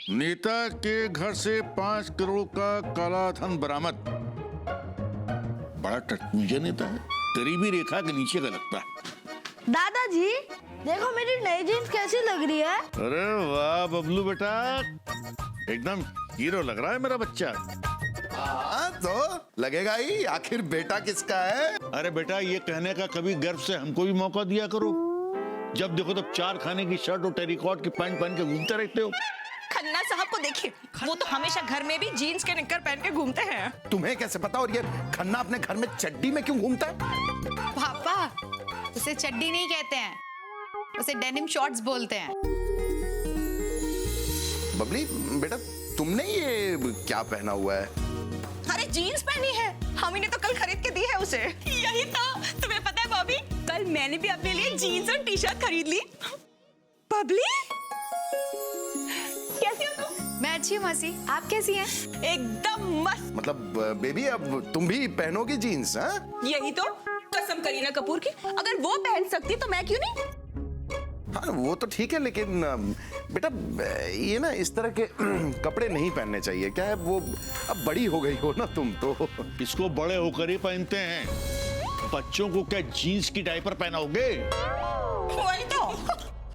नेता के घर से 5 करोड़ का काला धन बरामद। बड़ा टटमुझे नेता है, गरीबी रेखा के नीचे का लगता है। दादाजी देखो मेरी नई जीन्स कैसी लग रही है। अरे वाह बबलू बेटा, एकदम हीरो लग रहा है मेरा बच्चा। हाँ तो लगेगा ही, आखिर बेटा किसका है। अरे बेटा, ये कहने का कभी गर्व से हमको भी मौका दिया करो। जब देखो तब 4 खाने की शर्ट और टेरिकॉट की पैंट पहन के घूमते रहते हो। खन्ना साहब को देखिए, वो तो हमेशा घर में भी जीन्स के निक्कर पहन के घूमते हैं। तुम्हें कैसे पता? और ये खन्ना अपने घर में चड्डी में क्यों घूमता है? पापा, उसे चड्डी नहीं कहते हैं, उसे डेनिम शॉर्ट्स बोलते हैं। बबली बेटा, तुमने ये क्या पहना हुआ है? अरे जीन्स पहनी है, हम ने तो कल खरीद के दी है उसे। यही तो, तुम्हें पता है भाभी, कल मैंने भी अपने लिए जीन्स और टी शर्ट खरीद ली। बबली कैसी हो तुम? मैं अच्छी हूँ मासी, आप कैसी हैं? एकदम मस्त। मतलब बेबी अब तुम भी पहनोगी जीन्स? हाँ यही तो, कसम करीना कपूर की, अगर वो पहन सकती तो मैं क्यों नहीं। हाँ वो तो ठीक है, लेकिन बेटा ये ना इस तरह के कपड़े नहीं पहनने चाहिए। क्या है वो, अब बड़ी हो गई हो ना तुम तो। इसको बड़े होकर ही पहनते हैं, बच्चों को क्या जीन्स की डायपर पहनाओगे? वही तो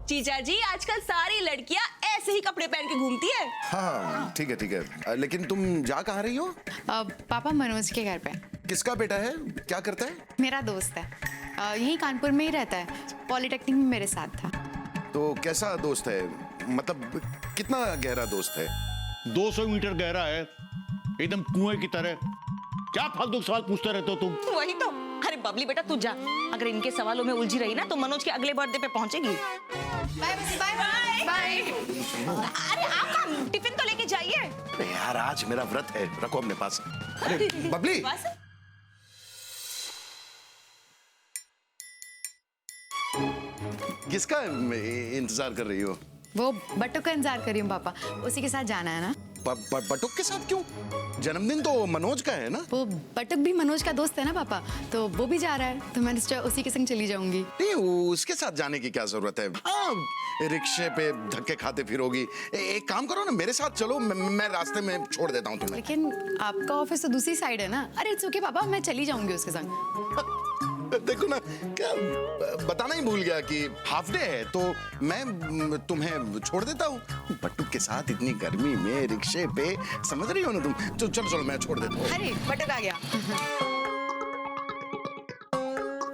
जीजा जी, आजकल सारी लड़कियां ऐसे ही कपड़े पहन के घूमती है। हाँ ठीक है ठीक है, लेकिन तुम जा कहाँ रही हो? पापा मनोज के घर पे। किसका बेटा है, क्या करता है? मेरा दोस्त है, यहीं कानपुर में ही रहता है, पॉलिटेक्निक में मेरे साथ था। तो कैसा दोस्त है, मतलब कितना गहरा दोस्त है? 200 मीटर गहरा है, एकदम कुएं की तरह। क्या फालतू सवाल पूछते रहते हो तुम? वही तो। अरे बबली बेटा तू जा, अगर इनके सवालों में उलझी रही ना तो मनोज के अगले बर्थडे पे पहुंचेगी। Bye bye bye. अरे आप टिफिन तो लेके जाइए। अरे यार आज मेरा व्रत है, रखो अपने पास। अरे बबली, बस किसका इंतजार कर रही हो? वो बट्टू का इंतजार कर रही हूँ पापा, उसी के साथ जाना है ना। बटुक के साथ क्यों? जन्मदिन तो मनोज का है ना। वो बट्टुक भी मनोज का दोस्त है ना पापा, तो वो भी जा रहा है, तो मैंने सोचा उसी के संग चली जाऊंगी। नहीं उसके साथ जाने की क्या जरूरत है? हाँ रिक्शे पे धक्के खाते फिरोगी। एक काम करो ना, मेरे साथ चलो, मैं रास्ते में छोड़ देता हूँ तुम्हें। लेकिन आपका ऑफिस तो दूसरी साइड है ना। अरे इट्स ओके पापा, मैं चली जाऊंगी उसके संग। देखो ना, क्या बताना ही भूल गया कि हाफ डे है, तो मैं तुम्हें छोड़ देता हूँ। बट्टू के साथ इतनी गर्मी में रिक्शे पे, समझ रही हो ना तुम? चलो चलो मैं छोड़ देता हूँ। अरे बटक आ गया।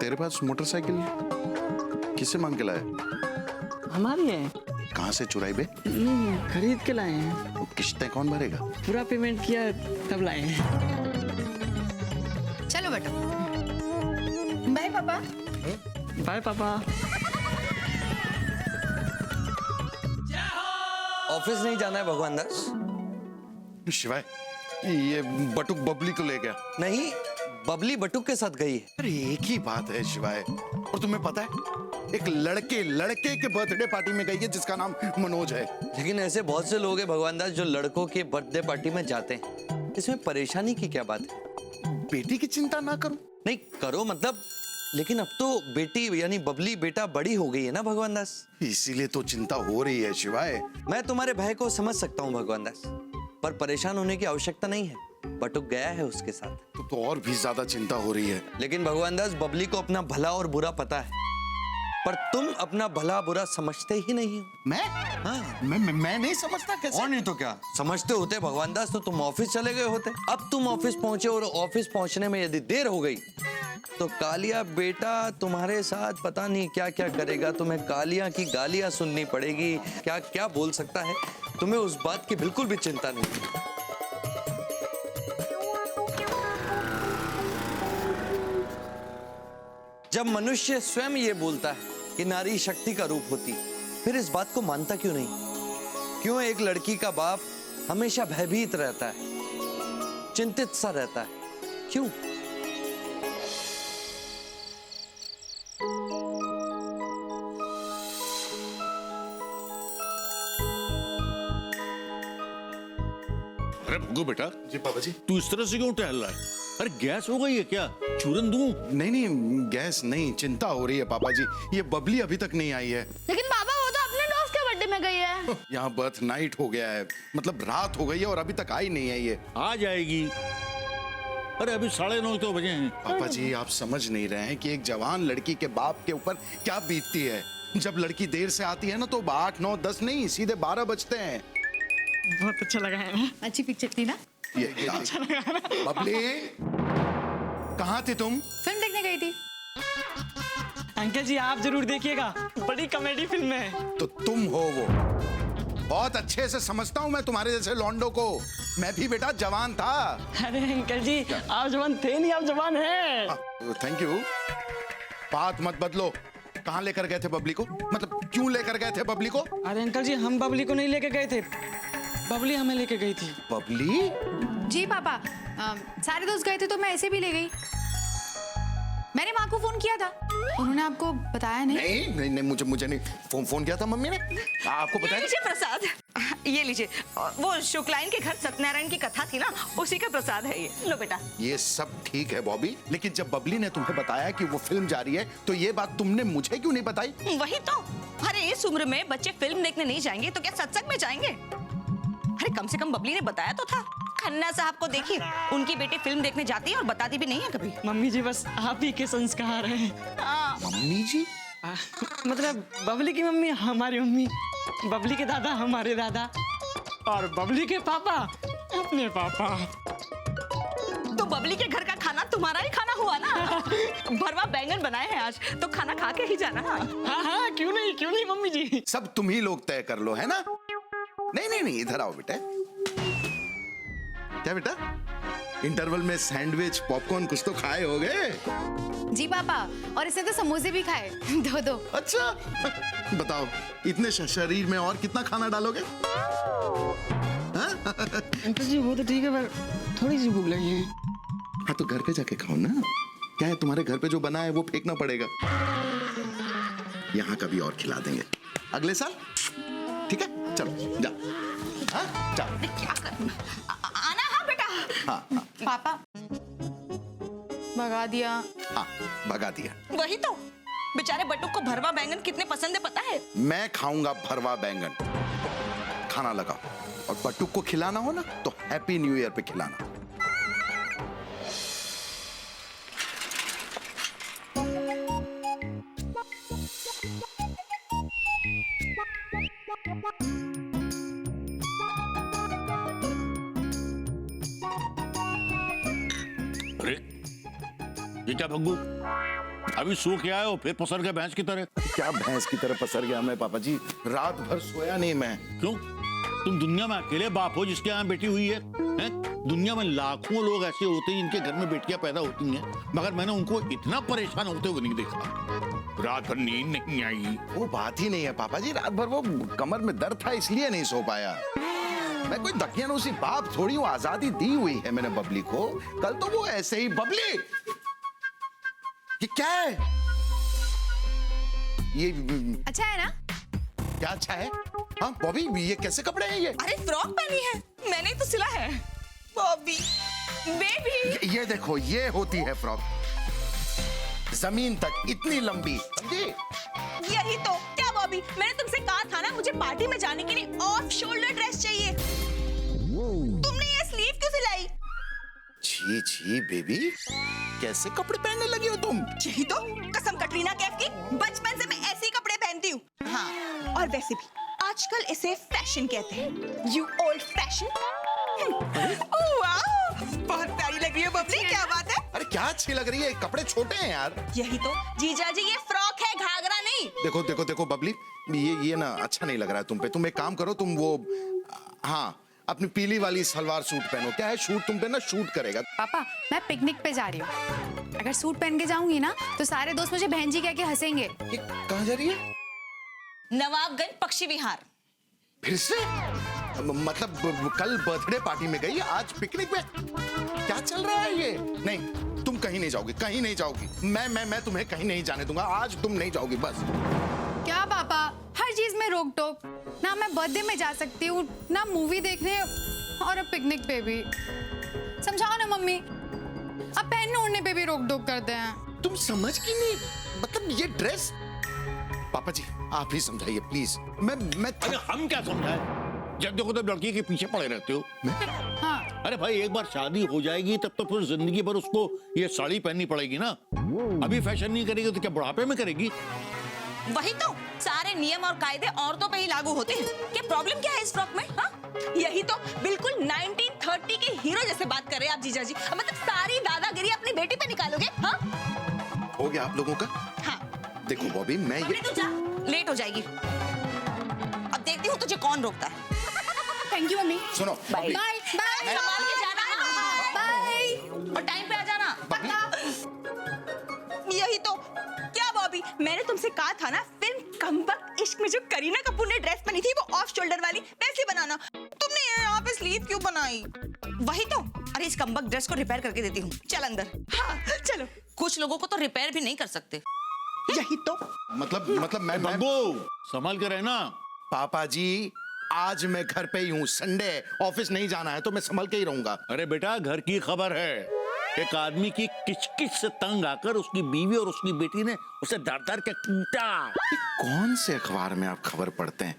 तेरे पास मोटरसाइकिल किससे मांग के लाया? हमारी है। कहाँ से चुराई बे? खरीद के लाए हैं। किस्तें कौन भरेगा? पूरा पेमेंट किया तब लाए हैं। चलो बट्टू। बाय पापा। बाय पापा। ऑफिस नहीं जाना है भगवान दास? शिवाय, ये बटुक बबली को ले गया। नहीं, बबली बटुक के साथ गई है। अरे एक ही बात है शिवाय, और तुम्हें पता है एक लड़के के बर्थडे पार्टी में गई है जिसका नाम मनोज है। लेकिन ऐसे बहुत से लोग हैं भगवान दास जो लड़कों के बर्थडे पार्टी में जाते हैं। इसमें परेशानी की क्या बात है? बेटी की चिंता ना करो। नहीं करो मतलब, लेकिन अब तो बेटी यानी बबली बेटा बड़ी हो गई है ना भगवान दास। इसीलिए तो चिंता हो रही है शिवाय। मैं तुम्हारे भय को समझ सकता हूँ भगवान दास, पर परेशान होने की आवश्यकता नहीं है। बटुक गया है उसके साथ। तो और भी ज्यादा चिंता हो रही है। लेकिन भगवान दास, बबली को अपना भला और बुरा पता है, पर तुम अपना भला बुरा समझते ही नहीं हो। मैं? हाँ। मैं नहीं समझता कैसे? और नहीं तो क्या, समझते होते भगवान दास तो तुम ऑफिस चले गए होते। अब तुम ऑफिस पहुंचे और ऑफिस पहुंचने में यदि देर हो गई तो कालिया बेटा तुम्हारे साथ पता नहीं क्या क्या करेगा। तुम्हें कालिया की गालियां सुननी पड़ेगी, क्या क्या बोल सकता है। तुम्हें उस बात की बिल्कुल भी चिंता नहीं है। जब मनुष्य स्वयं ये बोलता है कि नारी शक्ति का रूप होती, फिर इस बात को मानता क्यों नहीं? क्यों एक लड़की का बाप हमेशा भयभीत रहता है, चिंतित सा रहता है? क्यों? अरे भगो बेटा, जी पापा जी। तू इस तरह से क्यों टहल रहा है? अरे गैस हो गई है क्या? चूरन दूं? नहीं गैस नहीं, चिंता हो रही है पापा जी। ये बबली अभी तक नहीं आई है। लेकिन पापा वो तो अपने दोस्त के बर्थडे में गई है? यहाँ बर्थ नाइट हो गया है, मतलब रात हो गई है और अभी तक आई नहीं है ये। आ जाएगी। अरे अभी 9:30 तो बजे हैं। पापा जी आप समझ नहीं रहे हैं कि एक जवान लड़की के बाप के ऊपर क्या बीतती है। जब लड़की देर से आती है ना तो 8, 9, 10 नहीं सीधे 12 बजते हैं। बहुत अच्छा लगा है। अच्छी पिक्चर थी ना? ये बबली कहाँ थी तुम? फिल्म देखने गई थी। अंकल जी आप जरूर देखिएगा, बड़ी कॉमेडी फिल्म है। तो तुम हो वो। बहुत अच्छे से समझता हूँ मैं तुम्हारे जैसे लौंडो को। मैं भी बेटा जवान था। अरे अंकल जी आप जवान थे नहीं, आप जवान हैं। Thank you. बात मत बदलो। कहाँ लेकर गए थे बबली को? मतलब क्यों लेकर गए थे बबली को? अरे अंकल जी हम बबली को नहीं लेके गए थे, बबली हमें लेके गई थी। बबली? जी पापा, सारे दोस्त गए थे तो मैं ऐसे भी ले गई। मैंने माँ को फोन किया था, उन्होंने आपको बताया नहीं? नहीं, मुझे नहीं फोन किया था मम्मी ने। आपको ये बताया? लीजिए प्रसाद, ये लीजिए। वो शुक्लाइन के घर सत्यनारायण की कथा थी ना, उसी का प्रसाद है ये। लो बेटा। ये सब ठीक है बॉबी, लेकिन जब बबली ने तुम्हें बताया कि वो फिल्म जा रही है तो ये बात तुमने मुझे क्यों नहीं बताई? वही तो। अरे इस उम्र में बच्चे फिल्म देखने नहीं जाएंगे तो क्या सत्संग में जाएंगे? अरे कम से कम बबली ने बताया तो था। खन्ना साहब को देखिए, उनकी बेटी फिल्म देखने जाती है और बताती भी नहीं है कभी। मम्मी जी बस आप ही के संस्कार हैं। हाँ। मम्मी जी? मतलब बबली की मम्मी हमारी मम्मी, बबली के दादा हमारे दादा और बबली के पापा अपने पापा। तो बबली के घर का खाना तुम्हारा ही खाना हुआ ना। भरवा बैंगन बनाए हैं आज, तो खाना खा के ही जाना। हाँ हाँ क्यों नहीं मम्मी जी। सब तुम ही लोग तय कर लो, है ना? नहीं, इधर आओ बेटा। क्या बेटा, इंटरवल में सैंडविच पॉपकॉर्न कुछ तो खाए होगे? जी पापा, और इसने तो समोसे भी खाए। दो। अच्छा बताओ इतने शरीर में और कितना खाना डालोगे? अंकल जी वो तो ठीक है पर थोड़ी सी भूख लगी है। हाँ तो घर पे जाके खाओ ना। क्या है, तुम्हारे घर पे जो बना है वो फेंकना पड़ेगा। यहाँ कभी और खिला देंगे अगले साल, ठीक है? चलो जा। हाँ जाओ। क्या कर आना। हाँ बेटा। हाँ पापा भगा दिया। हाँ भगा दिया। वही तो, बेचारे बटुक को भरवा बैंगन कितने पसंद है पता है? मैं खाऊंगा भरवा बैंगन। खाना लगाओ, और बटुक को खिलाना हो ना तो हैप्पी न्यू ईयर पे खिलाना। अरे ये क्या भग्गू, अभी सो के आए हो फिर पसर गए भैंस की तरह। क्या भैंस की तरह पसर गया मैं पापा जी? रात भर सोया नहीं मैं। क्यों? तुम दुनिया में अकेले बाप हो जिसके यहाँ बेटी हुई है? दुनिया में लाखों लोग ऐसे होते हैं जिनके घर में बेटियां पैदा होती हैं, मगर मैंने उनको इतना परेशान होते हुए नहीं देखा। रात भर नींद नहीं आई। वो बात ही नहीं है पापा जी, रात भर वो कमर में दर्द था इसलिए नहीं सो पाया। मैं कोई दकियानूसी बाप थोड़ी हूँ, आजादी दी हुई है मैंने बबली को। कल तो वो ऐसे ही। बबली ये क्या है? ये अच्छा है ना? क्या अच्छा है? हाँ बॉबी ये कैसे कपड़े हैं ये? अरे फ्रॉक पहनी है, मैंने ही तो सिला है। बॉबी बेबी। ये देखो, ये होती है फ्रॉक, जमीन तक इतनी लंबी। समझी? यही तो। क्या बॉबी, मैंने तुमसे कहा था ना मुझे पार्टी में जाने के लिए ऑफ शोल्डर ड्रेस चाहिए। तुमने ये स्लीव क्यों सिलाई? छी छी बेबी, कैसे कपड़े पहनने लगी हो तुम? यही तो, कसम कटरीना कैफ की, बचपन से मैं ऐसे ही कपड़े पहनती हूँ। हाँ, और वैसे भी आजकल इसे फैशन कहते हैं। You old fashion. बहुत प्यारी लग रही है बबली, क्या बात है? अरे क्या अच्छी लग रही है, कपड़े छोटे हैं यार। यही तो जीजा जी, ये फ्रॉक है, घाघरा नहीं। देखो देखो देखो बबली, ये ना अच्छा नहीं लग रहा है तुम पे। तुम एक काम करो, तुम वो हाँ अपनी पीली वाली सलवार सूट पहनो। क्या है, शूट तुम पे ना शूट करेगा। पापा मैं पिकनिक पे जा रही हूँ, अगर सूट पहन के जाऊंगी ना तो सारे दोस्त मुझे बहन जी कह के हंसेंगे। ये कहाँ जा रही है? नवाबगंज पक्षी विहार। फिर से? मतलब कल बर्थडे पार्टी में गई, आज पिकनिक में? क्या चल रहा है ये? नहीं तुम कहीं नहीं जाओगी, कहीं नहीं जाओगी। मैं तुम्हें कहीं नहीं जाने दूंगा। आज तुम नहीं जाओगी बस। क्या पापा, हर चीज में रोक टोक। ना मैं बर्थडे में जा सकती हूँ, ना मूवी देखने, और अब पिकनिक पे भी। समझाओ ना मम्मी, अब पहनने ओढ़ने पे भी रोक टोक करते हैं। तुम समझ की नहीं, मतलब ये ड्रेस पापा जी आप ही समझाइए प्लीज। मैं अरे हम क्या समझाए, जब देखो तब लड़की के पीछे पड़े रहते हो। हाँ अरे भाई एक बार शादी हो जाएगी तब तो फिर जिंदगी भर उसको ये साड़ी पहननी पड़ेगी ना। अभी फैशन नहीं करेगी तो क्या बुढ़ापे में करेगी? वही तो, सारे नियम और कायदे औरतों पे ही लागू होते हैं। क्या प्रॉब्लम क्या है इस फ्रॉक में? हाँ, यही तो बिल्कुल 1930 के हीरो जैसे बात कर रहे हैं आप जीजा जी। मतलब सारी दादागिरी अपनी बेटी पे निकालोगे? हाँ हो गया आप लोगों का। हाँ, देखो बॉबी मैं अभी ये तू जा, लेट हो जाएगी। अब देखती हूँ तुझे कौन रोकता है। Thank you mummy. सुनो बाय बाय बाय संभाल के जाना है बाय। और टाइम पे आ जाना। यही तो, क्या बॉबी, मैंने तुमसे कहा था ना फिल्म कमबख्त इश्क में जो करीना कपूर ने ड्रेस पहनी थी वो ऑफ शोल्डर वाली वैसे बनाना। तुमने यहाँ पे स्लीव क्यों बनाई? वही तो, अरे इस कमबख्त ड्रेस को रिपेयर करके देती हूँ। चल अंदर। हाँ चलो। कुछ लोगों को तो रिपेयर भी नहीं कर सकते। यही तो मतलब मैं बब्बू संभाल कर रहना। पापा जी आज मैं घर पे ही हूँ, संडे ऑफिस नहीं जाना है तो मैं संभल के ही रहूंगा। अरे बेटा घर की खबर है, एक आदमी की किचकिच से तंग आकर उसकी बीवी और उसकी बेटी ने उसे धर धर के कूटा। कौन से अखबार में आप खबर पढ़ते हैं?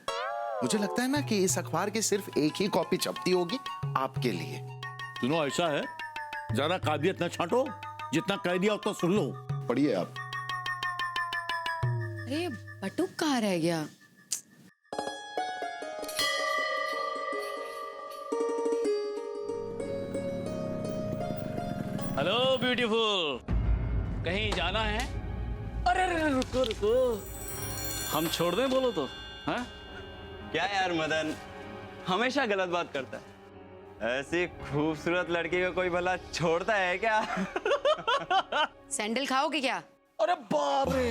मुझे लगता है ना कि इस अखबार की सिर्फ एक ही कॉपी छपती होगी आपके लिए। सुनो ऐसा है, ज्यादा काबिलियत न छांटो, जितना कह दिया उतना सुन लो। पढ़िए आप। अरे बटुक कहाँ रह गया? हेलो ब्यूटीफुल, कहीं जाना है? अरे अरे रुको रुको, हम छोड़ दें बोलो तो? हाँ क्या यार मदन, हमेशा गलत बात करता है। ऐसी खूबसूरत लड़की को कोई भला छोड़ता है क्या? सैंडल खाओगे क्या? अरे बाप रे,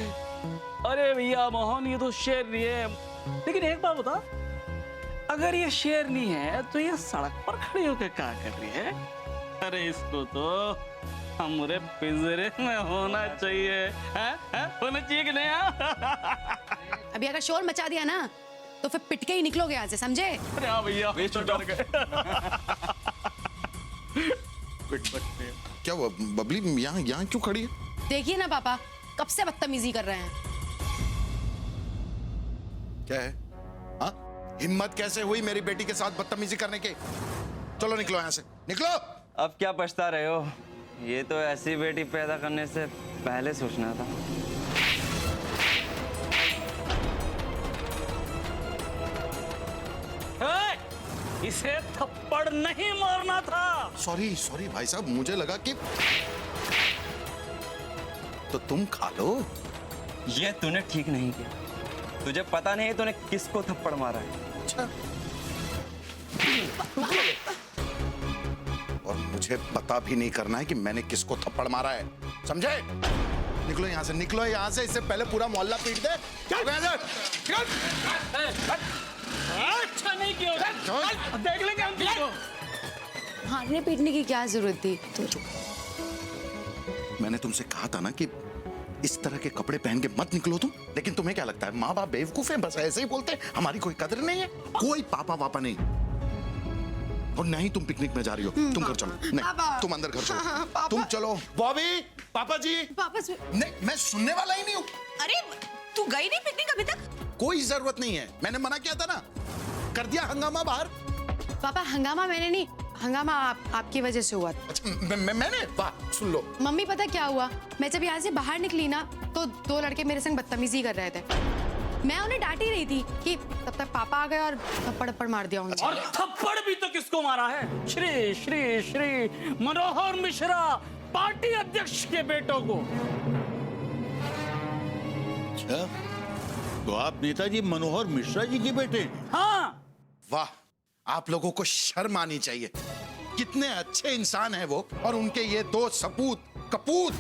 अरे भैया मोहन ये तो शेरनी है। लेकिन एक बात बता, अगर ये शेरनी है तो ये सड़क पर खड़ी होकर क्या कर रही है? अरे इसको तो हमारे पिंजरे में होना चाहिए। होना चाहिए कि नहीं? अभी अगर शोर मचा दिया ना तो फिर पिट के ही निकलोगे यहाँ से, समझे? अरे हाँ भैया, तो डर गए। क्या हुआ बबली, यहाँ क्यों खड़ी है? देखिए ना पापा कब से बदतमीजी कर रहे हैं। क्या है? हाँ हिम्मत कैसे हुई मेरी बेटी के साथ बदतमीजी करने की? चलो निकलो यहाँ से, निकलो। अब क्या पछता रहे हो? ये तो ऐसी बेटी पैदा करने से पहले सोचना था। इसे थप्पड़ नहीं मारना था। सॉरी भाई साहब, मुझे लगा कि तो तुम खा लो। ये तूने ठीक नहीं किया। तुझे पता नहीं तूने किसको थप्पड़ मारा है। अच्छा और मुझे पता भी नहीं करना है कि मैंने किसको थप्पड़ मारा है, समझे? निकलो यहाँ से, निकलो यहाँ से, इससे पहले पूरा मोहल्ला पीट दे। अच्छा नहीं किया, देख लेंगे हम तुमको। मारने पीटने की क्या जरूरत थी? मैंने तुमसे कहा था ना कि इस तरह के कपड़े पहन के मत निकलो तुम, लेकिन तुम्हें क्या लगता है माँ बाप बेवकूफ है, बस ऐसे ही बोलते हैं, हमारी कोई कदर नहीं है, कोई पापा वापा नहीं। और नहीं तुम पिकनिक में जा रही हो, तुम घर चलो। नहीं तुम अंदर घर चलो, तुम चलो। बॉबी, पापा जी। पापा नहीं मैं सुनने वाला ही नहीं हूँ। अरे तू गई नहीं पिकनिक अभी तक? कोई जरूरत नहीं है, मैंने मना किया था ना, कर दिया हंगामा बाहर। पापा हंगामा मैंने नहीं, हंगामा आपकी वजह से हुआ। अच्छा मैंने वाह सुन लो। मम्मी पता क्या हुआ, मैं जब यहाँ से बाहर निकली ना तो दो लड़के मेरे संग बदतमीजी कर रहे थे। मैं उन्हें डांट ही रही थी कि तब तक पापा आ गए और थप्पड़ मार दिया उन्हें। और थप्पड़ भी तो किसको मारा है? श्री श्री श्री मनोहर मिश्रा, पार्टी अध्यक्ष के बेटों को। अच्छा तो आप नेताजी मनोहर मिश्रा जी के बेटे? हाँ वाह, आप लोगों को शर्म आनी चाहिए। कितने अच्छे इंसान हैं वो, और उनके ये दो सपूत कपूत,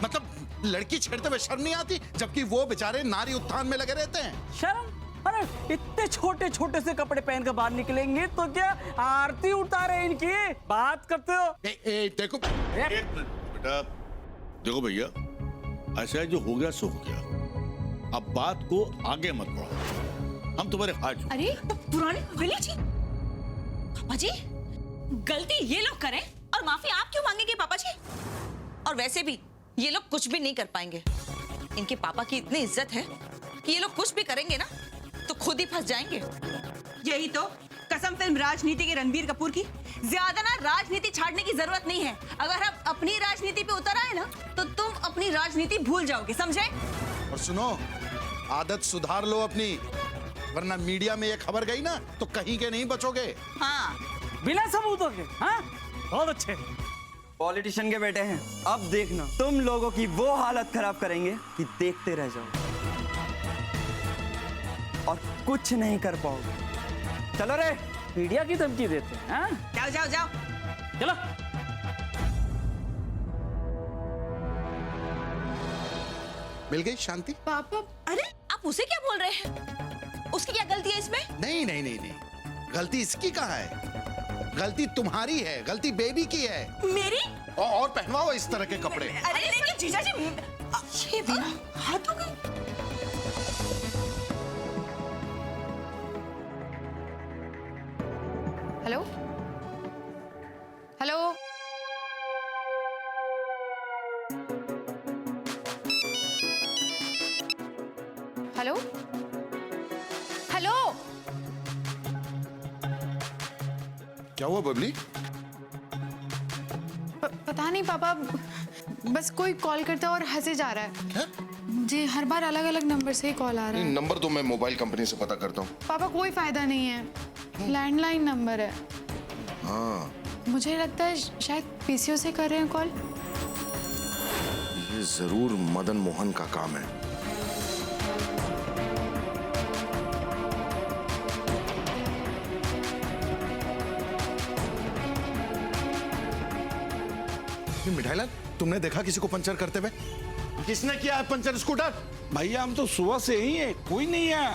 मतलब लड़की छेड़ते हुए शर्म नहीं आती, जबकि वो बेचारे नारी उत्थान में लगे रहते हैं। शर्म? अरे इतने छोटे छोटे से कपड़े पहन कर बाहर निकलेंगे तो क्या आरती उतारे इनकी? बात करते हो? देखो बेटा देखो भैया, ऐसा जो हो गया सो हो गया, अब बात को आगे मत बढ़ाओ, हम तुम्हारे हाथ जोड़ते हैं। अरे पुरानी हवेली जी, पापा जी गलती ये लोग करें और माफी आप क्यों मांगेंगे पापा जी? और वैसे भी ये लोग कुछ भी नहीं कर पाएंगे। इनके पापा की इतनी इज्जत है कि ये लोग कुछ भी करेंगे ना तो खुद ही फंस जाएंगे। यही तो कसम फिल्म राजनीति के रणबीर कपूर की। ज्यादा ना राजनीति छाड़ने की जरूरत नहीं है। अगर हम अपनी राजनीति पे उतर आए ना तो तुम अपनी राजनीति भूल जाओगे, समझे? और सुनो, आदत सुधार लो अपनी, वरना मीडिया में ये खबर गई ना तो कहीं के नहीं बचोगे। हाँ, बिना सबूतों के। हाँ, बहुत अच्छे। पॉलिटिशियन के बेटे हैं, अब देखना तुम लोगों की वो हालत खराब करेंगे कि देखते रह जाओ और कुछ नहीं कर पाओगे। चलो रे। मीडिया की धमकी देते हैं। हाँ? जाओ जाओ जाओ। चलो। मिल गई शांति? पापा अरे आप उसे क्या बोल रहे हैं? उसकी क्या गलती है इसमें? नहीं नहीं नहीं नहीं, गलती इसकी कहाँ है? गलती तुम्हारी है, गलती बेबी की है। मेरी? और पहनवाओ इस तरह के कपड़े। अरे लेकिन जीजा जी, ये बिना हाथों के। Hello hello hello hello. क्या हुआ बबली? पता नहीं पापा, बस कोई कॉल करता है और हंसे जा रहा है। क्या? जी हर बार अलग अलग नंबर से ही कॉल आ रहा है। नंबर तो मैं मोबाइल कंपनी से पता करता हूँ। पापा कोई फायदा नहीं है, लैंडलाइन नंबर है। हाँ, मुझे लगता है शायद पीसीओ से कर रहे हैं कॉल। ये जरूर मदन मोहन का काम है। मिठाईलाल, तुमने देखा किसी को पंचर करते हुए? किसने किया है पंचर स्कूटर? भैया हम तो सुबह से ही है, कोई नहीं है।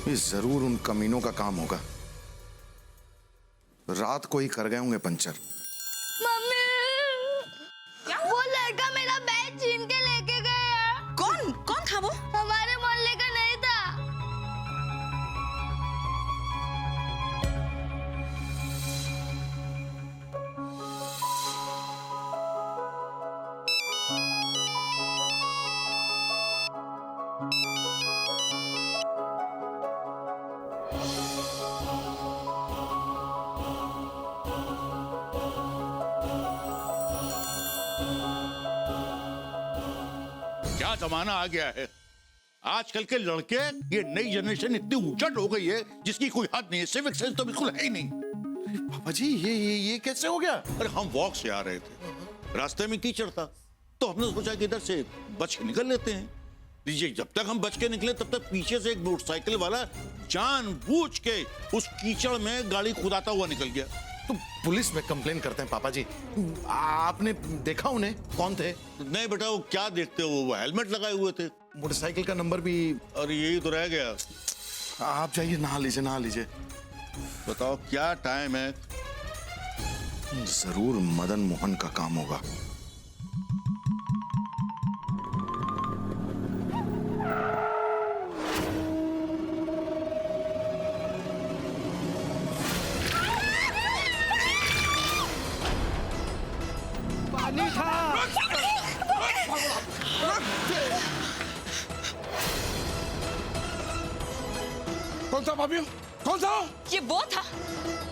ये जरूर उन कमीनों का काम होगा, रात को ही कर गए होंगे पंचर। मम्मी, वो लड़का मेरा बैग छीन के लेके गया। कौन कौन था वो? हमारे मोहल्ले का नहीं था। क्या जमाना आ गया है। आजकल के लड़के, ये नई जनरेशन इतनी उचट हो गई है जिसकी कोई हद नहीं है। सिविक सेंस तो बिल्कुल है ही नहीं। पापा जी, ये कैसे हो गया? अरे हम वॉक से आ रहे थे, रास्ते में कीचड़ था, तो हमने सोचा कि इधर से बच के निकल लेते हैं। लीजिए, जब तक हम बच के निकले तब तक पीछे से एक मोटरसाइकिल वाला जानबूझ के उस कीचड़ में गाड़ी खुदाता हुआ निकल गया। तो पुलिस में कंप्लेन करते हैं पापा जी। आपने देखा उन्हें? कौन थे? नहीं बेटा, वो क्या देखते हो, वो हेलमेट लगाए हुए थे। मोटरसाइकिल का नंबर भी? और यही तो रह गया। आप जाइए, नहा लीजिए नहा लीजिए। बताओ क्या टाइम है। जरूर मदन मोहन का काम होगा। कौन सा भाभी? कौन सा? ये वो था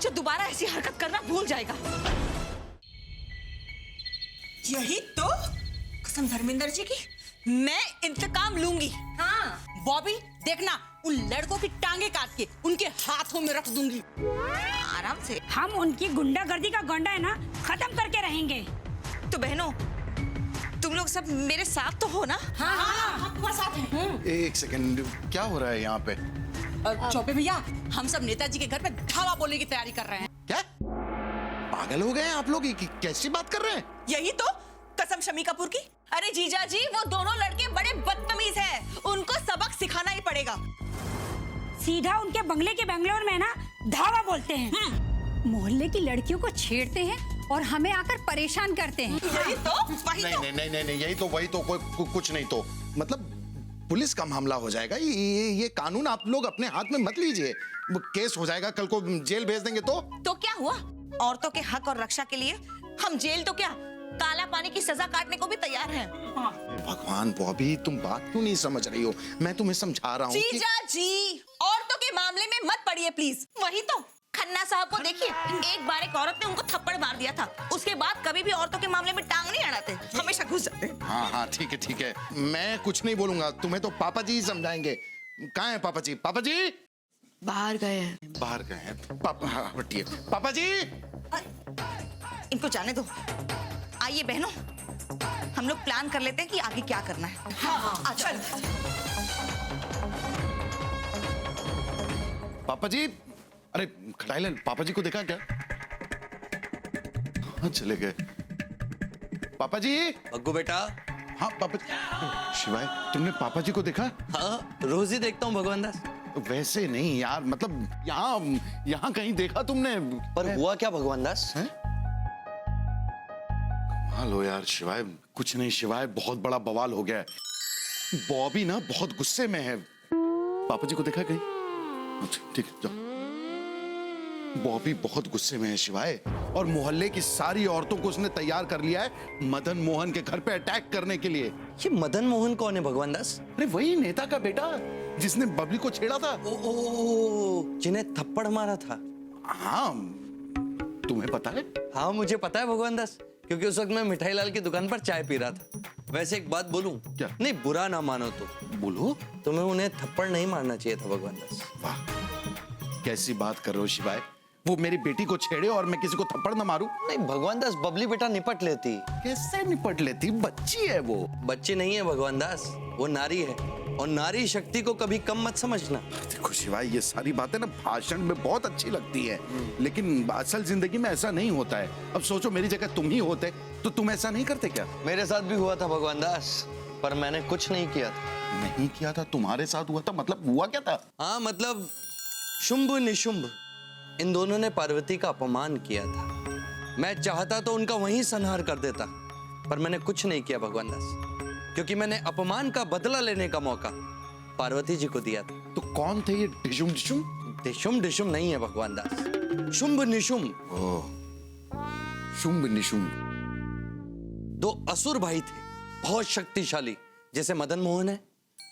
जो दोबारा ऐसी हरकत करना भूल जाएगा। यही तो कसम धर्मेंद्र जी की, मैं इंतकाम लूंगी। हाँ बॉबी, देखना उन लड़कों की टांगे काट के उनके हाथों में रख दूंगी। आराम से। हम उनकी गुंडागर्दी का गोंडा है ना खत्म करके रहेंगे। तो बहनों, तुम लोग सब मेरे साथ तो हो ना? हाँ हाँ, हम तुम्हारे साथ हैं। एक सेकंड, क्या हो रहा है यहाँ पे? चौबे भैया, हम सब नेताजी के घर पे धावा बोलने की तैयारी कर रहे हैं। क्या पागल हो गए हैं आप लोग? कैसी बात कर रहे हैं? यही तो कसम शमी कपूर की। अरे जीजा जी, वो दोनों लड़के बड़े बदतमीज हैं, उनको सबक सिखाना ही पड़ेगा। सीधा उनके बंगले के बेंगलोर में ना धावा बोलते हैं, मोहल्ले की लड़कियों को छेड़ते हैं और हमें आकर परेशान करते हैं। यही तो, वही नहीं तो। नहीं नहीं नहीं, यही तो, वही तो, कुछ नहीं तो, मतलब पुलिस का मामला हो जाएगा। ये कानून आप लोग अपने हाथ में मत लीजिए, वो केस हो जाएगा, कल को जेल भेज देंगे तो क्या हुआ? औरतों के हक और रक्षा के लिए हम जेल तो क्या काला पानी की सजा काटने को भी तैयार हैं। भगवान बॉबी, तुम बात क्यों नहीं समझ रही हो? मैं तुम्हें समझा रहा हूँ कि... जीजा जी, औरतों के मामले में मत पड़िए प्लीज। वही तो खन्ना साहब को देखिए, एक बार एक औरत ने उनको थप्पड़ मार दिया था, उसके बाद कभी भी औरतों के मामले में टांग नहीं अड़ाते, हमेशा घुस जाते। हाँ, ठीक है ठीक है, मैं कुछ नहीं बोलूंगा, तुम्हें तो पापा जी ही समझाएंगे। कहाँ है पापा जी? पापा जी बाहर गए हैं। बाहर गए हैं। पापा, हाँ हटिए। पापा जी इनको जाने दो। आइए बहनों, हम लोग प्लान कर लेते हैं कि आगे क्या करना है। हाँ, चल। पापा जी, अरे खटाइलन, पापा जी को देखा क्या? हाँ, चले गए। पापा जी। अग्गू बेटा। हाँ पापा जी। शिवाय, तुमने पापा जी को देखा? हाँ, रोज ही देखता हूँ भगवान दास। वैसे नहीं यार, मतलब यहाँ कहीं देखा तुमने? पर हुआ क्या भगवान दास? लो यार शिवाय, कुछ नहीं शिवाय, बहुत बड़ा बवाल हो गया है। बॉबी ना बहुत गुस्से में है। पापा जी को देखा कहीं? अच्छा ठीक है, जाओ। बॉबी बहुत गुस्से में है शिवाय, और मोहल्ले की सारी औरतों को उसने तैयार कर लिया है मदन मोहन के घर पे अटैक करने के लिए। ये मदन मोहन कौन है भगवान दास? अरे वही नेता का बेटा जिसने बबली को छेड़ा था। ओ, जिन्हें थप्पड़ मारा था। हाँ, तुम्हें पता है? हाँ मुझे पता है भगवान दास, क्योंकि उस वक्त मैं मिठाई लाल की दुकान पर चाय पी रहा था। वैसे एक बात बोलूं? क्या? नहीं, बुरा ना मानो तो बोलो। तुम्हें उन्हें थप्पड़ नहीं मारना चाहिए था भगवान दास। वाह, कैसी बात कर रहे हो शिवाय? वो मेरी बेटी को छेड़े और मैं किसी को थप्पड़ ना मारूं? नहीं भगवान दास, बबली बेटा निपट लेती। कैसे निपट लेती? बच्ची है वो। बच्ची नहीं है भगवान दास, वो नारी है, और नारी शक्ति को कभी कम मत समझना। देखो शिवाय, ये सारी बातें ना भाषण में बहुत अच्छी लगती है, लेकिन असल जिंदगी में ऐसा नहीं होता है। अब सोचो मेरी जगह तुम ही होते तो तुम ऐसा नहीं करते क्या? मेरे साथ भी हुआ था भगवान दास, पर मैंने कुछ नहीं किया था। नहीं किया था? तुम्हारे साथ हुआ था? मतलब हुआ क्या था? हाँ मतलब शुंभ निशुंभ इन दोनों ने पार्वती का अपमान किया था। मैं चाहता तो उनका वहीं संहार कर देता, पर मैंने कुछ नहीं किया भगवान दास, क्योंकि मैंने अपमान का बदला लेने का मौका पार्वती जी को दिया था। तो कौन थे ये डिशुम डिशुम? डिशुम डिशुम नहीं है भगवान दास, शुंभ निशुंभ। शुंभ निशुंभ। दो असुर भाई थे, बहुत शक्तिशाली। जैसे मदन मोहन है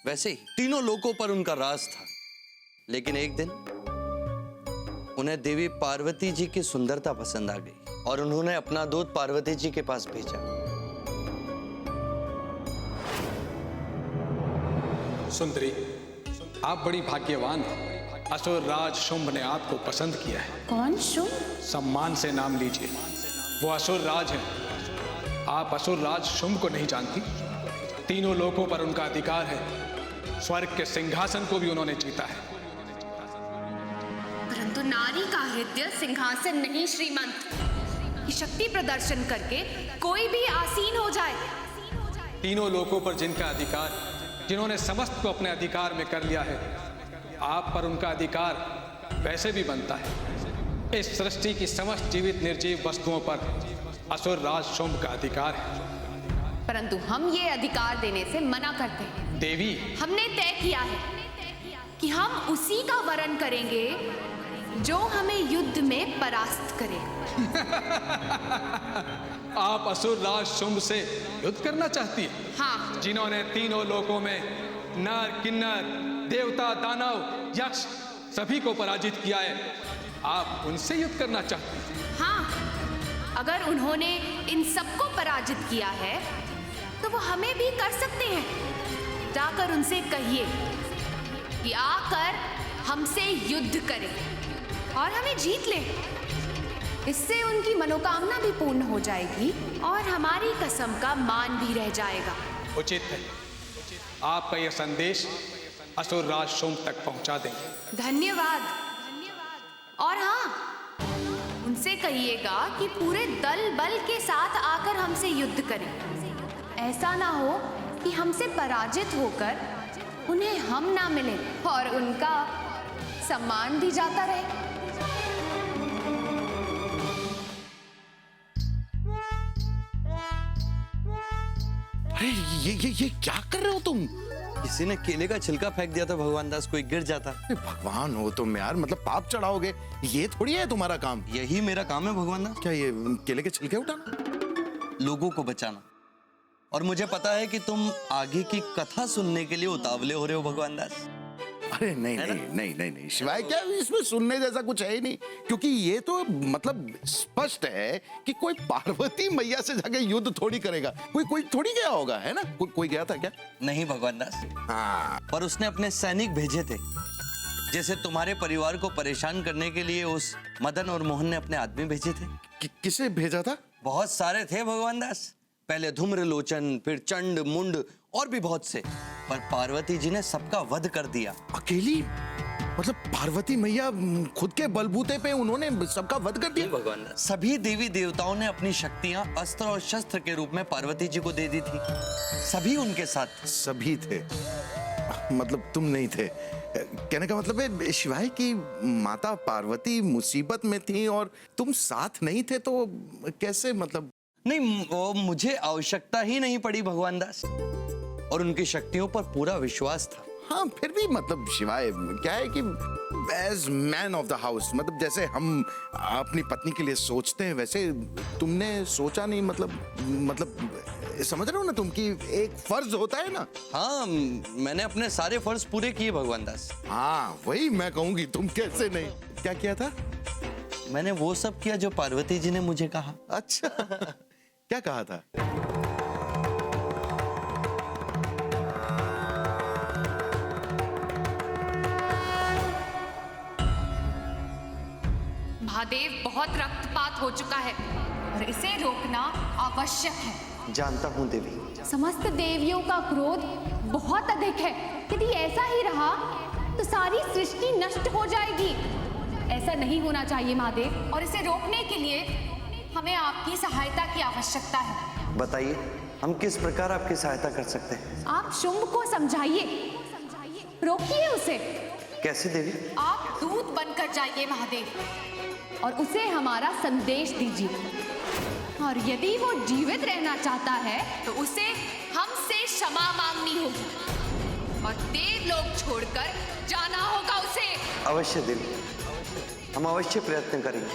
वैसे ही तीनों लोकों पर उनका राज था। लेकिन एक दिन उन्हें देवी पार्वती जी की सुंदरता पसंद आ गई, और उन्होंने अपना दूत पार्वती जी के पास भेजा। सुंदरी, आप बड़ी भाग्यवान हैं। असुर राज शुंभ ने आपको पसंद किया है। कौन शुंभ? सम्मान से नाम लीजिए, वो असुर राज है। आप असुर राज शुंभ को नहीं जानती? तीनों लोकों पर उनका अधिकार है। स्वर्ग के सिंहासन को भी उन्होंने जीता है। परंतु नारी का हृदय सिंहासन नहीं श्रीमंत। शक्ति प्रदर्शन करके कोई भी आसीन हो जाए। तीनों लोकों पर जिनका अधिकार, जिन्होंने समस्त को अपने अधिकार में कर लिया है, आप पर उनका अधिकार वैसे भी बनता है। इस सृष्टि की समस्त जीवित निर्जीव वस्तुओं पर असुर राज शुंभ का अधिकार है। परंतु हम ये अधिकार देने से मना करते हैं। देवी, हमने तय किया है कि हम उसी का वरण करेंगे जो हमें युद्ध में परास्त करे। आप असुर राज शुंभ से युद्ध करना चाहती हैं? हाँ। जिन्होंने तीनों लोकों में नर किन्नर देवता दानव यक्ष सभी को पराजित किया है, आप उनसे युद्ध करना चाहती हैं? हाँ, अगर उन्होंने इन सबको पराजित किया है तो वो हमें भी कर सकते हैं। जाकर उनसे कहिए कि आकर हमसे युद्ध करें और हमें जीत ले। इससे उनकी मनोकामना भी पूर्ण हो जाएगी और हमारी कसम का मान भी रह जाएगा। उचित है, आपका यह संदेश असुर राज शुंभ तक पहुंचा देंगे। धन्यवाद। और हाँ, उनसे कहिएगा कि पूरे दल बल के साथ आकर हमसे युद्ध करें। ऐसा ना हो कि हमसे पराजित होकर उन्हें हम ना मिले और उनका सम्मान भी जाता रहे। अरे ये क्या कर रहे हो तुम? किसी ने केले का छिलका फेंक दिया था भगवान दास, कोई गिर जाता। भगवान हो तुम यार, मतलब पाप चढ़ाओगे? ये थोड़ी है तुम्हारा काम। यही मेरा काम है भगवान दास। क्या ये केले के छिलके उठाना? लोगों को बचाना। और मुझे पता है कि तुम आगे की कथा सुनने के लिए उतावले हो रहे हो भगवान दास। अरे नहीं नहीं नहीं नहीं नहीं शिवाय, क्या इसमें सुनने जैसा कुछ है ही नहीं, क्योंकि ये तो मतलब स्पष्ट है कि कोई पार्वती मैया से जाके युद्ध थोड़ी करेगा। कोई थोड़ी गया होगा, है ना? कोई गया था क्या? नहीं भगवान दास, हाँ। पर उसने अपने सैनिक भेजे थे। जैसे तुम्हारे परिवार को परेशान करने के लिए उस मदन और मोहन ने अपने आदमी भेजे थे। किसे भेजा था? बहुत सारे थे भगवान दास। पहले धूम्रलोचन, फिर चंड मुंड और भी बहुत से, पर पार्वती जी ने सबका वध कर दिया। अकेली? मतलब पार्वती मैया खुद के बलबूते पे उन्होंने सबका वध कर दिया? भगवान दास, सभी देवी देवताओं ने अपनी शक्तियां अस्त्र और शस्त्र के रूप में पार्वती जी को दे दी थी। सभी उनके साथ। सभी थे? मतलब तुम नहीं थे? कहने का मतलब है शिवाय की माता पार्वती मुसीबत में थी और तुम साथ नहीं थे, तो कैसे? मतलब नहीं, वो मुझे आवश्यकता ही नहीं पड़ी भगवान दास, और उनकी शक्तियों पर पूरा विश्वास था। हाँ, फिर भी मतलब शिवाय क्या है कि as man of the house, मतलब जैसे हम अपनी पत्नी के लिए सोचते हैं वैसे तुमने सोचा नहीं। मतलब समझ रहे हो ना तुम कि एक फर्ज होता है ना? हाँ, मैंने अपने सारे फर्ज पूरे किए भगवान दास। हाँ, वही मैं कहूंगी, तुम कैसे नहीं? क्या किया था? मैंने वो सब किया जो पार्वती जी ने मुझे कहा। अच्छा, क्या कहा था? महादेव, बहुत रक्तपात हो चुका है और इसे रोकना आवश्यक है। जानता हूँ देवी। समस्त देवियों का क्रोध बहुत अधिक है। यदि ऐसा ही रहा तो सारी सृष्टि नष्ट हो जाएगी। ऐसा नहीं होना चाहिए महादेव, और इसे रोकने के लिए हमें आपकी सहायता की आवश्यकता है। बताइए, हम किस प्रकार आपकी सहायता कर सकते हैं? आप शुंभ को समझाइए, रोकिए उसे। कैसे देवी? आप दूत बनकर जाइए महादेव, और उसे हमारा संदेश दीजिए। और यदि वो जीवित रहना चाहता है तो उसे हमसे क्षमा मांगनी होगी और देवलोक छोड़कर जाना होगा उसे। अवश्य देवी, हम अवश्य प्रयत्न करेंगे।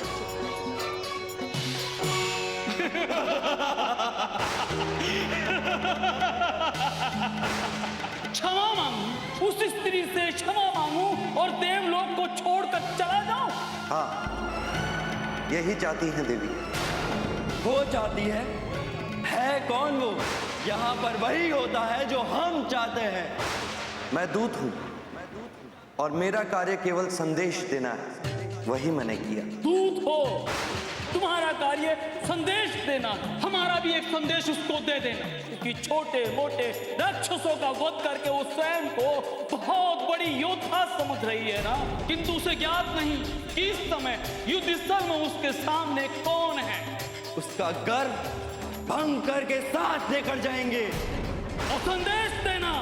क्षमा मांगू, उस स्त्री से क्षमा मांगू और देवलोक को छोड़कर चला जाऊं? हाँ, यही चाहती हैं देवी। वो चाहती है कौन वो? यहाँ पर वही होता है जो हम चाहते हैं। मैं दूत हूँ और मेरा कार्य केवल संदेश देना है, वही मैंने किया। दूत हो, तुम्हारा कार्य संदेश देना, हमारा भी एक संदेश उसको दे देना कि छोटे मोटे राक्षसों का वध करके वो स्वयं को बहुत बड़ी योद्धा समझ रही है ना, किंतु उसे ज्ञात नहीं कि इस समय युद्ध स्थल में उसके सामने कौन है। उसका गर्व भंग करके साथ लेकर जाएंगे और संदेश देना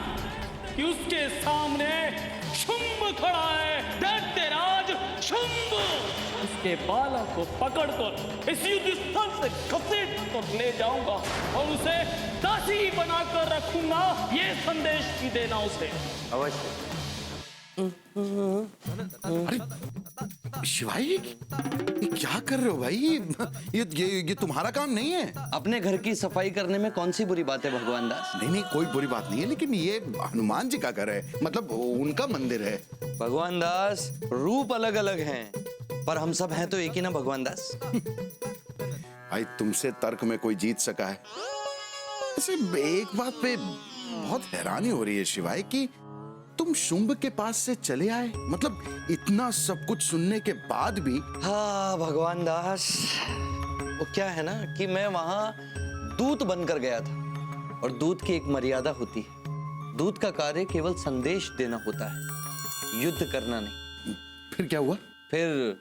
कि उसके सामने शुंभ खड़ा है, दैत्यराज शुंभ। उसके बालक को पकड़कर इस युद्ध स्थल से घसीट कर ले जाऊंगा और उसे दासी बनाकर रखूंगा। ये संदेश भी देना उसे। अवश्य। अरे शिवाय, ये क्या कर रहे हो भाई? ये तुम्हारा काम नहीं है। अपने घर की सफाई करने में कौन सी बुरी बात है भगवान दास? नहीं, कोई बुरी बात नहीं है, लेकिन ये हनुमान जी का घर है, मतलब उनका मंदिर है। भगवान दास, रूप अलग अलग हैं, पर हम सब हैं तो एक ही ना भगवान दास। भाई, तुमसे तर्क में कोई जीत सका है? ऐसे एक बात पे बहुत हैरानी हो रही है शिवाय कि तुम शुंभ के पास से चले आए, मतलब इतना सब कुछ सुनने के बाद भी। हाँ भगवान दास, वो क्या है ना कि मैं वहां दूत बनकर गया था, और दूत की एक मर्यादा होती है। दूत का कार्य केवल संदेश देना होता है, युद्ध करना नहीं। फिर क्या हुआ? फिर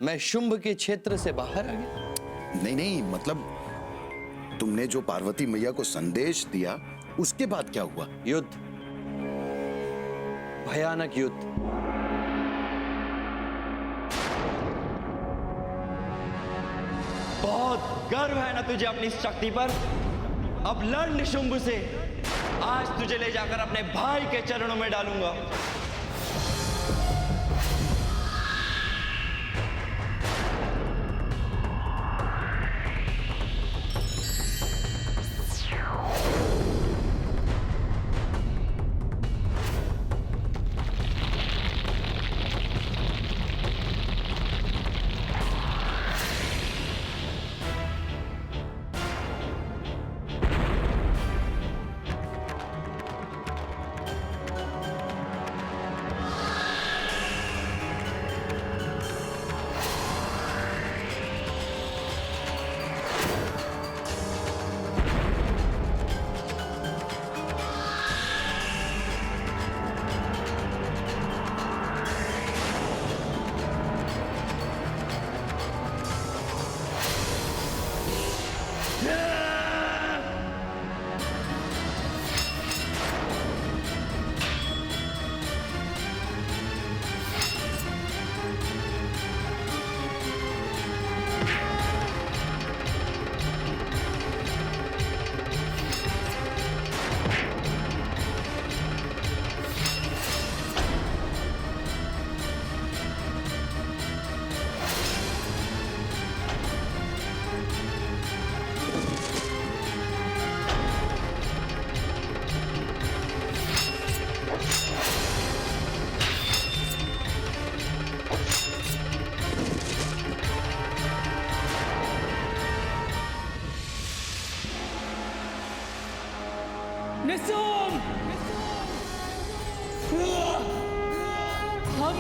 मैं शुंभ के क्षेत्र से बाहर आ गया। नहीं, मतलब तुमने जो पार्वती मैया को संदेश दिया उसके बाद क्या हुआ? युद्ध, भयानक युद्ध। बहुत गर्व है ना तुझे अपनी शक्ति पर? अब लड़ निशुंभ से। आज तुझे ले जाकर अपने भाई के चरणों में डालूंगा।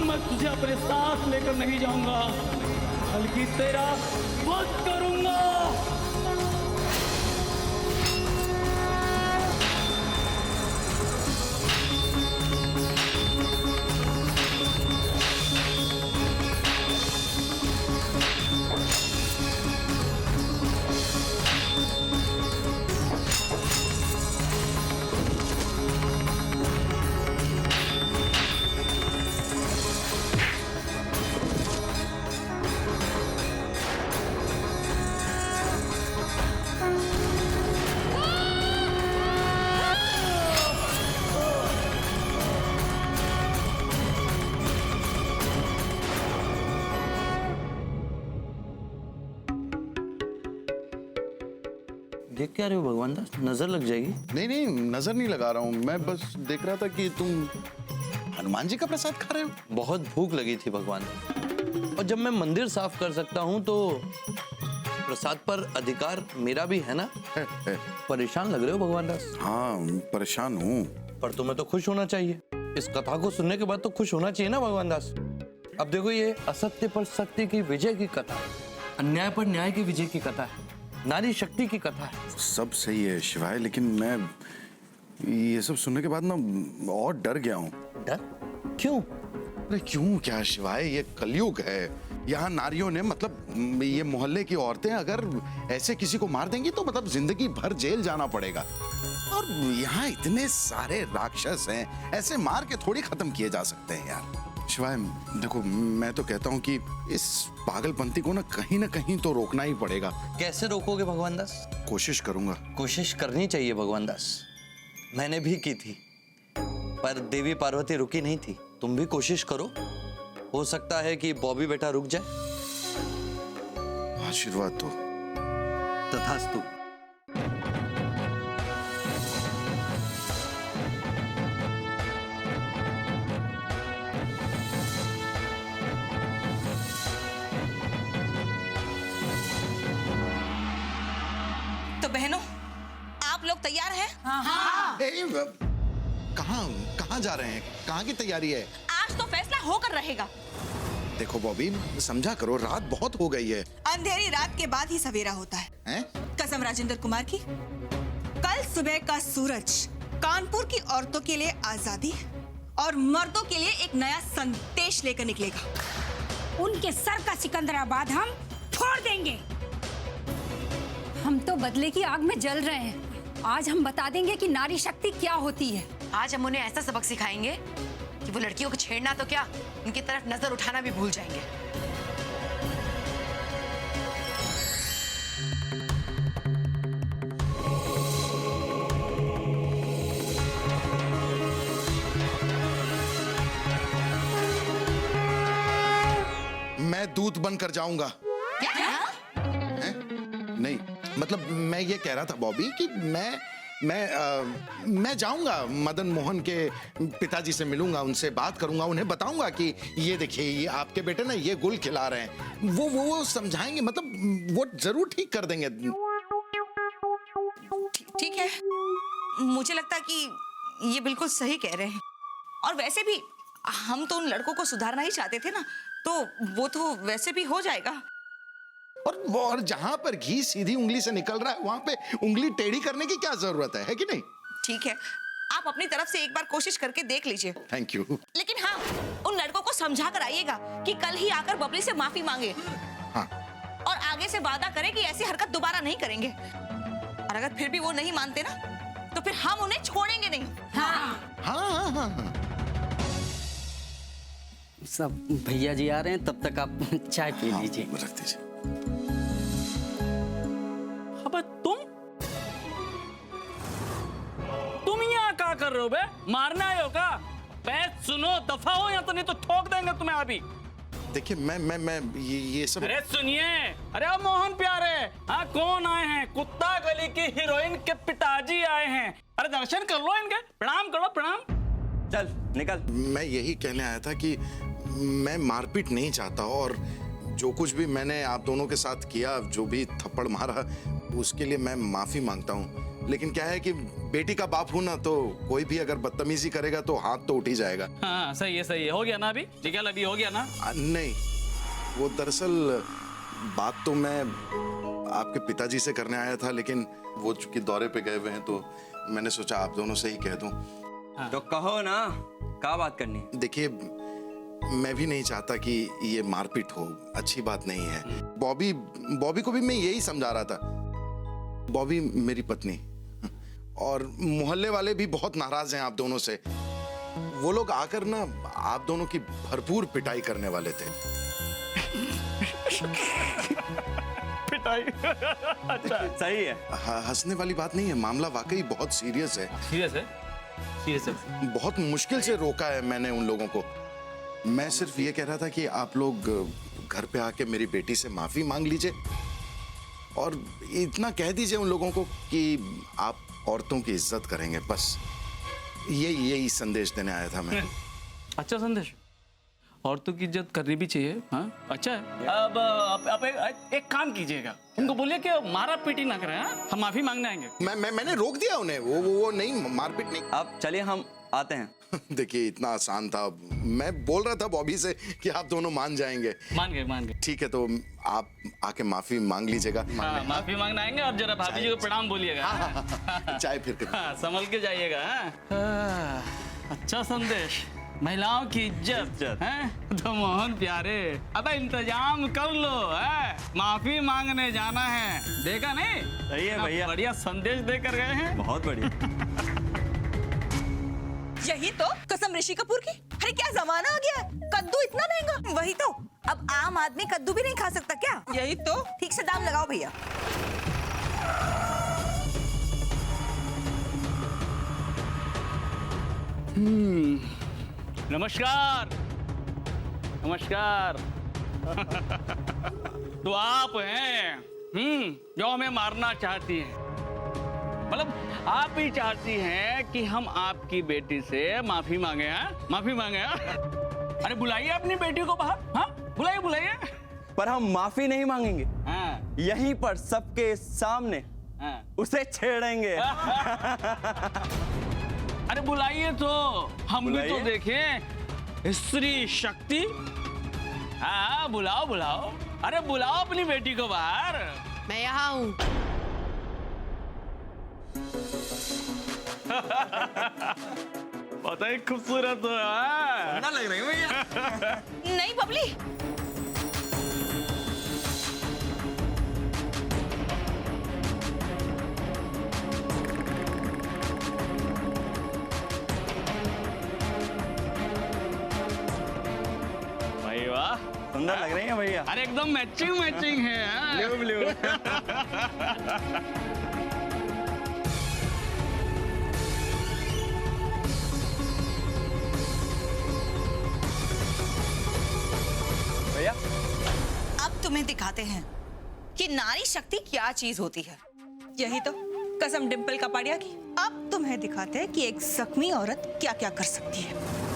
मैं तुझे अपने साथ लेकर नहीं जाऊंगा, बल्कि तेरा वध करूंगा। देख क्या रहे हो भगवान दास, नजर लग जाएगी। नहीं नहीं, नजर नहीं लगा रहा हूँ, मैं बस देख रहा था कि तुम हनुमान जी का प्रसाद खा रहे हो। बहुत भूख लगी थी भगवान, और जब मैं मंदिर साफ कर सकता हूँ तो प्रसाद पर अधिकार मेरा भी है ना। परेशान लग रहे हो भगवान दास। हाँ परेशान हूँ। पर तुम्हें तो खुश होना चाहिए, इस कथा को सुनने के बाद तो खुश होना चाहिए ना भगवान दास। अब देखो, ये असत्य पर सत्य की विजय की कथा, अन्याय पर न्याय की विजय की कथा है, नारी शक्ति की कथा है। सब सही है शिवाय, लेकिन मैं ये सब सुनने के बाद ना और डर गया हूँ। डर? क्यों? अरे क्यों क्या शिवाय, ये कलयुग है। यहाँ नारियों ने, मतलब ये मोहल्ले की औरतें अगर ऐसे किसी को मार देंगी तो मतलब जिंदगी भर जेल जाना पड़ेगा। और यहाँ इतने सारे राक्षस हैं, ऐसे मार के थोड़ी खत्म किए जा सकते हैं यार। शिवाय देखो, मैं तो कहता हूँ कि इस पागलपंथी को ना कहीं तो रोकना ही पड़ेगा। कैसे रोकोगे भगवान दास? कोशिश करूंगा। कोशिश करनी चाहिए भगवान दास, मैंने भी की थी, पर देवी पार्वती रुकी नहीं थी। तुम भी कोशिश करो, हो सकता है कि बॉबी बेटा रुक जाए। आशीर्वाद दो। तथास्तु। तो बहनों, आप लोग तैयार हैं? कहाँ जा रहे हैं? कहाँ की तैयारी है? आज तो फैसला होकर रहेगा। देखो बॉबी, समझा करो, रात बहुत हो गई है। अंधेरी रात के बाद ही सवेरा होता है। हैं? कसम राजेंद्र कुमार की, कल सुबह का सूरज कानपुर की औरतों के लिए आजादी और मर्दों के लिए एक नया संदेश लेकर निकलेगा। उनके सर का सिकंदराबाद हम फोड़ देंगे। हम तो बदले की आग में जल रहे हैं। आज हम बता देंगे कि नारी शक्ति क्या होती है। आज हम उन्हें ऐसा सबक सिखाएंगे कि वो लड़कियों को छेड़ना तो क्या, उनकी तरफ नजर उठाना भी भूल जाएंगे। मैं दूत बनकर जाऊंगा। नहीं, मतलब मैं ये कह रहा था बॉबी कि मैं जाऊंगा, मदन मोहन के पिताजी से मिलूंगा, उनसे बात करूंगा, उन्हें बताऊंगा कि ये देखिए, ये आपके बेटे ना ये गुल खिला रहे हैं। वो समझाएंगे, मतलब वो जरूर ठीक कर देंगे। ठीक है, मुझे लगता है कि ये बिल्कुल सही कह रहे हैं। और वैसे भी हम तो उन लड़कों को सुधारना ही चाहते थे ना, तो वो तो वैसे भी हो जाएगा। और जहां पर घी सीधी उंगली से निकल रहा है, वहां पे उंगली टेढ़ी करने की क्या जरूरत है कि नहीं? ठीक है, आप अपनी तरफ से एक बार कोशिश करके देख लीजिए। Thank you. लेकिन हाँ, उन लड़कों को समझा कर आइएगा कि कल ही आकर बबली से माफी मांगे। हाँ। और आगे से वादा करें कि ऐसी हरकत दोबारा नहीं करेंगे। और अगर फिर भी वो नहीं मानते ना, तो फिर हम उन्हें छोड़ेंगे नहीं। हाँ। हाँ, हाँ, हाँ। सब भैया जी आ रहे हैं, तब तक आप चाय पी लीजिए। रख दीजिए। अबे तुम यहाँ क्या कर रहे हो बे? मारना आए हो का? सुनो, दफा हो या तो नहीं तो ठोक देंगे तुम्हें अभी। देखिए मैं ये सब। अरे सुनिए, अरे अब मोहन प्यारे, हाँ कौन आए हैं? कुत्ता गली की हीरोइन के पिताजी आए हैं। अरे दर्शन कर लो इनके, प्रणाम करो, प्रणाम। चल निकल। मैं यही कहने आया था कि मैं मारपीट नहीं चाहता, और जो कुछ भी मैंने आप दोनों के साथ किया, जो भी थप्पड़ मारा, उसके लिए मैं माफी मांगता हूँ। लेकिन क्या है कि बेटी का बाप हूं ना, तो कोई भी अगर बदतमीजी करेगा तो हाथ तो उठ ही जाएगा। हाँ सही है हो गया ना अभी निकल अभी हो गया ना। नहीं, वो दरअसल बात तो मैं आपके पिताजी से करने आया था, लेकिन वो चूंकि दौरे पे गए हुए हैं तो मैंने सोचा आप दोनों से ही कह दूं। तो कहो ना, क्या बात करनी है? देखिए, मैं भी नहीं चाहता कि ये मारपीट हो, अच्छी बात नहीं है। बॉबी को भी मैं यही समझा रहा था। बॉबी मेरी पत्नी, और मोहल्ले वाले भी बहुत नाराज हैं आप दोनों से। वो लोग आकर ना आप दोनों की भरपूर पिटाई करने वाले थे। पिटाई अच्छा सही है। हंसने वाली बात नहीं है, मामला वाकई बहुत सीरियस है। सीरियस है। बहुत मुश्किल से रोका है मैंने उन लोगों को। मैं सिर्फ ये कह रहा था कि आप लोग घर पे आके मेरी बेटी से माफी मांग लीजिए और इतना कह दीजिए उन लोगों को कि आप औरतों की इज्जत करेंगे। बस यही संदेश देने आया था मैं। अच्छा संदेश, औरतों की इज्जत करनी भी चाहिए। हाँ अच्छा है। अब आप एक काम कीजिएगा, उनको बोलिए कि मारा पीटी ना करें। हाँ? हम माफी मांगने आएंगे। मैंने रोक दिया उन्हें। वो नहीं, मारपीट नहीं। अब चलिए हम आते हैं। देखिए, इतना आसान था। मैं बोल रहा था बॉबी से कि आप दोनों मान जाएंगे। मान गए। ठीक है, तो आप आके माफी मांग लीजिएगा। हाँ, माफी मांगने आएंगे और जरा भाभी जी को प्रणाम बोलिएगा। चाय फिर संभल के जाइएगा। अच्छा संदेश, महिलाओं की इज्जत है तो मोहन प्यारे, अबे इंतजाम कर लो है, माफी मांगने जाना है। देखा नहीं? सही है भैया, बढ़िया संदेश देकर गए हैं। बहुत बढ़िया। यही तो कसम ऋषि कपूर की। अरे क्या जमाना आ गया, कद्दू इतना महंगा। वही तो, अब आम आदमी कद्दू भी नहीं खा सकता क्या? यही तो, ठीक से दाम लगाओ भैया। नमस्कार। तो आप हैं जो हमें मारना चाहती हैं, मतलब आप ही चाहती हैं कि हम आपकी बेटी से माफी मांगे। हैं माफी मांगे। अरे बुलाइए अपनी बेटी को बाहर। हाँ बुलाइए। पर हम माफी नहीं मांगेंगे। हाँ। यहीं पर सबके सामने उसे छेड़ेंगे। अरे बुलाइए तो, हम भी तो देखें स्त्री शक्ति। हाँ बुलाओ। अरे बुलाओ अपनी बेटी को बाहर। मैं यहाँ हूँ। बहुत ही खूबसूरत है। ना लग रही भैया। नहीं बबली, भाई वाह, सुंदर लग रही है भैया। अरे एकदम मैचिंग है। भैया, अब तुम्हें दिखाते हैं कि नारी शक्ति क्या चीज होती है। यही तो कसम डिम्पल कपाड़िया की। अब तुम्हें दिखाते हैं कि एक जख्मी औरत क्या क्या कर सकती है।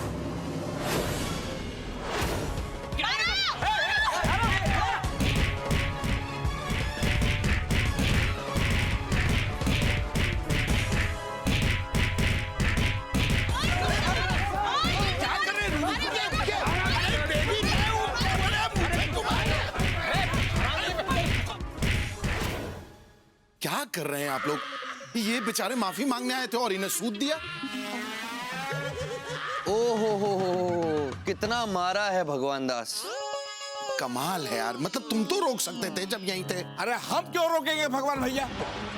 क्या कर रहे हैं आप लोग? ये बेचारे माफी मांगने आए थे और इन्हें सूद दिया। ओहो, कितना मारा है भगवान दास। कमाल है यार, मतलब तुम तो रोक सकते थे जब यहीं थे। अरे हम क्यों रोकेंगे भगवान भैया?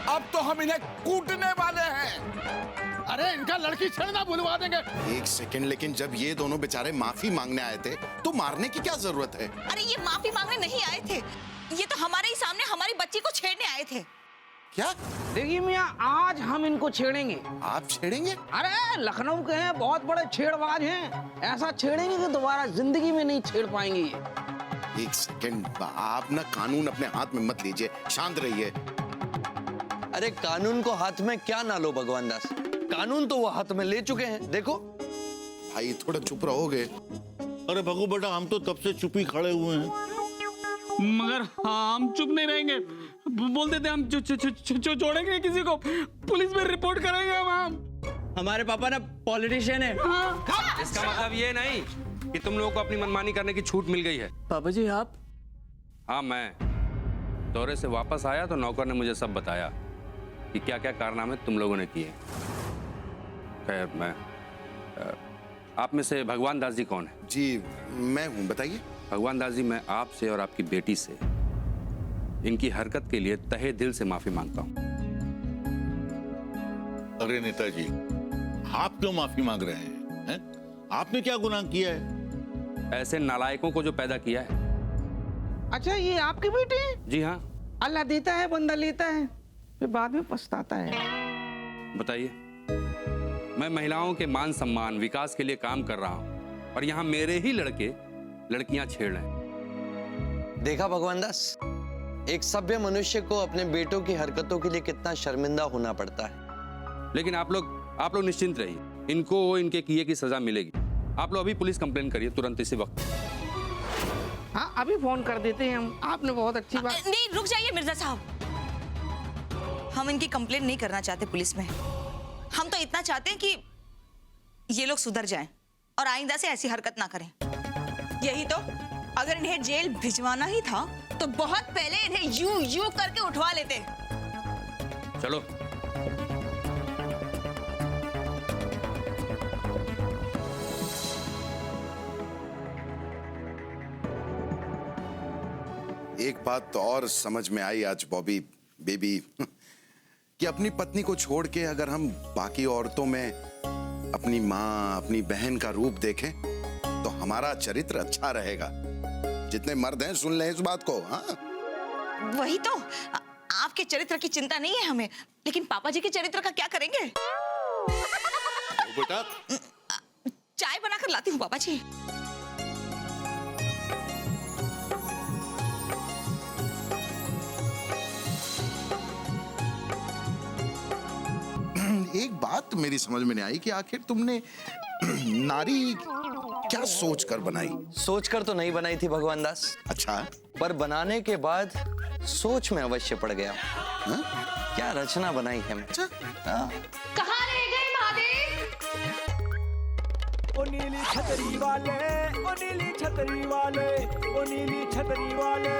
अब तो हम इन्हें कूटने वाले हैं। अरे इनका लड़की छेड़ना बुलवा देंगे। एक सेकंड, लेकिन जब ये दोनों बेचारे माफी मांगने आए थे तो मारने की क्या जरूरत है? अरे ये माफी मांगने नहीं आए थे, ये तो हमारे ही सामने हमारी बच्ची को छेड़ने आए थे। क्या? देखिए मियाँ, आज हम इनको छेड़ेंगे। आप छेड़ेंगे? अरे लखनऊ के हैं, बहुत बड़े छेड़बाज हैं। ऐसा छेड़ेंगे कि दोबारा जिंदगी में नहीं छेड़ पाएंगे ये। एक सेकंड, आप ना कानून अपने हाथ में मत लीजिए, शांत रहिए। अरे कानून को हाथ में क्या ना लो भगवान दास, कानून तो वो हाथ में ले चुके हैं। देखो भाई, थोड़ा चुप रहोगे? अरे भगू बेटा, हम तो तब से चुप ही खड़े हुए हैं। मगर हम चुप नहीं रहेंगे। बोल देते हम छोड़ेंगे किसी को, पुलिस में रिपोर्ट करेंगे हम। हमारे पापा ना पॉलिटिशियन है। इसका मतलब ये नहीं कि तुम लोगों को अपनी मनमानी करने की छूट मिल गई है। पापा जी आप? हाँ, मैं दौरे से वापस आया तो नौकर ने मुझे सब बताया कि क्या क्या कारनामे तुम लोगों ने किए। खैर, मैं आप में से भगवान दास जी कौन है? जी मैं हूँ, बताइए। भगवान दास जी, मैं आपसे और आपकी बेटी से इनकी हरकत के लिए तहे दिल से माफी मांगता हूँ। अरे नेताजी, आप क्यों माफी मांग रहे हैं? आपने क्या गुनाह किया है? ऐसे नालायकों को जो पैदा किया है। अच्छा, ये आपकी बेटी है? जी हाँ। अल्लाह देता है, बंदा लेता है, फिर बाद में पछताता है। बताइए, मैं महिलाओं के मान सम्मान विकास के लिए काम कर रहा हूँ और यहाँ मेरे ही लड़के लड़कियां छेड़ रहे हैं। देखा भगवान दास, एक सभ्य मनुष्य को अपने बेटों की हरकतों के लिए कितना शर्मिंदा होना पड़ता है। लेकिन आप लोग निश्चिंत रहिए, इनको इनके किए की सजा मिलेगी। आप लोग अभी पुलिस कंप्लेन करिए तुरंत, इसी वक्त। हाँ, अभी फोन कर देते हैं हम। आपने बहुत अच्छी बात। नहीं, रुक जाइए मिर्जा साहब, हम इनकी कंप्लेंट नहीं करना चाहते पुलिस में। हम तो इतना चाहते हैं कि ये लोग सुधर जाएं और आइंदा से ऐसी हरकत ना करें। यही तो, अगर इन्हें जेल भिजवाना ही था तो बहुत पहले इन्हें यूं करके उठवा लेते। चलो। एक बात तो और समझ में आई आज बॉबी बेबी, कि अपनी पत्नी को छोड़ के अगर हम बाकी औरतों में अपनी माँ, अपनी बहन का रूप देखें तो हमारा चरित्र अच्छा रहेगा। जितने मर्द हैं सुन लें इस बात को। हाँ, वही तो, आपके चरित्र की चिंता नहीं है हमें, लेकिन पापा जी के चरित्र का क्या करेंगे? बेटा, चाय बनाकर लाती हूँ पापा जी। एक बात मेरी समझ में नहीं आई कि आखिर तुमने नारी क्या सोच कर बनाई? सोच कर तो नहीं बनाई थी भगवान दास। अच्छा, पर बनाने के बाद सोच में अवश्य पड़ गया। हाँ? क्या रचना बनाई है। अच्छा, हाँ। कहाँ रह गए महादेव? ओ नीली छतरी वाले, ओ नीली छतरी वाले, ओ नीली छतरी वाले,